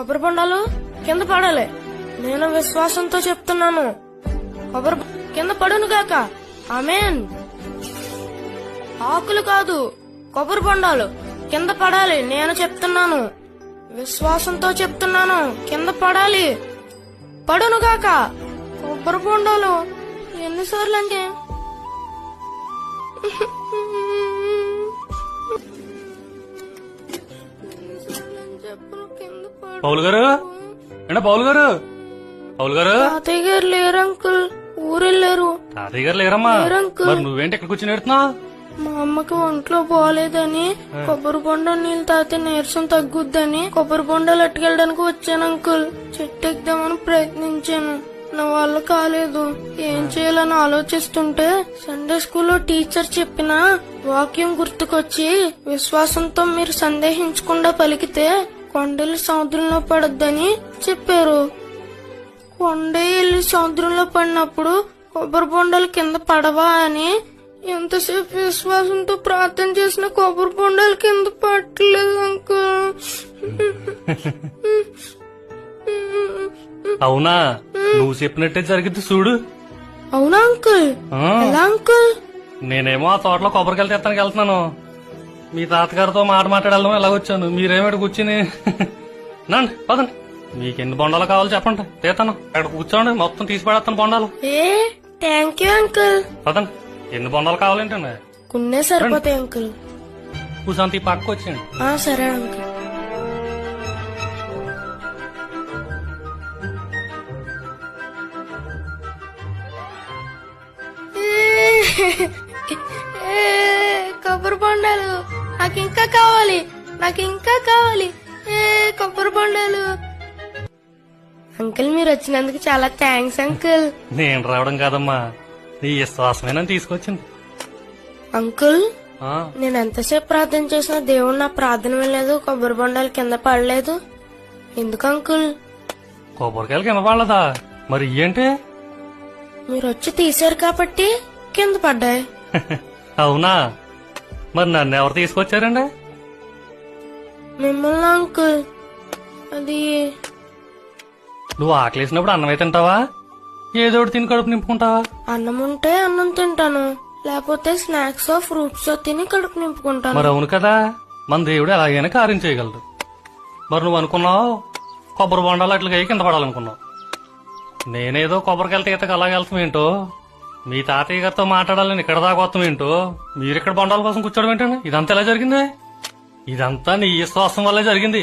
కొబ్బరి బొండాలు కింద పడాలి. నేను విశ్వాసంతో చెప్తున్నాను. కొబ్బరి కింద పడును గాక. ఆమేన్. ఆకులు కాదు, కొబ్బరి బొండాలు కింద పడాలి. నేను చెప్తున్నాను, విశ్వాసంతో చెప్తున్నాను. కింద పడాలి, పడును గాక. కొబ్బరి బొండాలు ఎన్నిసార్లు అంటే పౌలు గారు, ఏంటో పౌలు గారు, పౌలు గారు. తాతయ్య గారు లేరు అంకుల్, ఊరెళ్ళారు. తాతయ్య గారు లేరమ్మా. మరి నువ్వేంటి ఇక్కడ కూర్చొని ఎడుతున్నావు? మా అమ్మకి ఒంట్లో బాగాలేదని కొబ్బరి బొండాలు నీళ్ళు తాగితే నీరసం తగ్గుద్దని కొబ్బరి బొండాలు అట్టుకెళ్ళడానికి వచ్చాను అంకుల్. చెట్టు ఎక్కుదామని ప్రయత్నించాను, నా వల్ల కాలేదు. ఏం చేయాలని ఆలోచిస్తుంటే సండే స్కూల్లో టీచర్ చెప్పిన వాక్యం గుర్తుకొచ్చి, విశ్వాసంతో మీరు సందేహించకుండా పలికితే కొండలు సముద్రంలో పడొద్దని చెప్పారు. కొండ వెళ్ళి సముద్రంలో పడినప్పుడు కొబ్బరి బొండాలు కింద పడవా అని ఎంతసేపు విశ్వాసంతో ప్రార్థన చేసిన కొబ్బరి బొండాలు కింద పట్టలేదు అంకుల్. అవునా? నువ్వు చెప్పినట్టే జరిగింది చూడు. అవునా అంకుల్? ఎలా అంకుల్? నేనేమో ఆ తోటలో కొబ్బరికాయలు తెస్తానికి వెళ్తున్నాను. మీ తాతగారితో మాట్లాడడం ఎలా వచ్చాను, మీరేమిటి కూర్చుని నండి పదండి. మీకెన్ని బొండాలు కావాలో చెప్పండి, తీస్తాను. అక్కడ కూర్చోండి, మొత్తం తీసి పడేస్తాను బొండాలు. Thank you uncle. పదండి. ఎన్ని బొండాలు కావాలేంటండి? కొన్నే సరిపోతాయి అంకుల్. కూర్చొని ఈ పక్కకు వచ్చేయండి. సరే అంకుల్. కొబ్బరి బొండాలు నాకు ఇంకా కావాలి, నాకు ఇంకా కావాలి. కొబ్బరి బొండాలు. అంకుల్ మీరు వచ్చినందుకు చాలా థ్యాంక్స్ అంకుల్. నేను రావడం కాదమ్మా, నీ విశ్వాసమైన తీసుకొచ్చింది. అంకుల్ నేను ఎంతసేపు ప్రార్థన చేసినా దేవుడు నా ప్రార్థన వినలేదు, కొబ్బరి బొండాలు కింద పడలేదు. ఎందుకు అంకుల్? కొబ్బరికాయలు కింద పడలేదా? మరి ఏంటి? మీరు వచ్చి తీశారు కాబట్టి కింద పడ్డాయి. అవునా? మరి నన్ను ఎవరు తీసుకొచ్చారండి? మిమ్మల్ని అంకుల్. అది నువ్వు ఆకలేసినప్పుడు అన్నమే తింటావా, ఏదోటి తిని కడుపు నింపుకుంటావా? అన్నం ఉంటే అన్నం తింటాను, లేకపోతే స్నాక్స్ ఫ్రూట్స్ తిని కడుపు నింపుకుంటాను. మరి అవును కదా, మన దేవుడు ఎలాగైనా కార్యం చేయగలడు. మరి నువ్వు అనుకున్నావు కొబ్బరి బొండాలు అట్లా కింద పడాలనుకున్నావు. నేనేదో కొబ్బరికాయలు తీతకు అలాగే వెళ్తాం ఏంటో, మీ తాతయ్య గారితో మాట్లాడాలని ఇక్కడ దాకా వస్తాం ఏంటో, మీరిక్కడ బొండాల కోసం కూర్చోడం ఏంటండి? ఇదంతా ఎలా జరిగింది? ఇదంతా నీ విశ్వాసం వల్లే జరిగింది.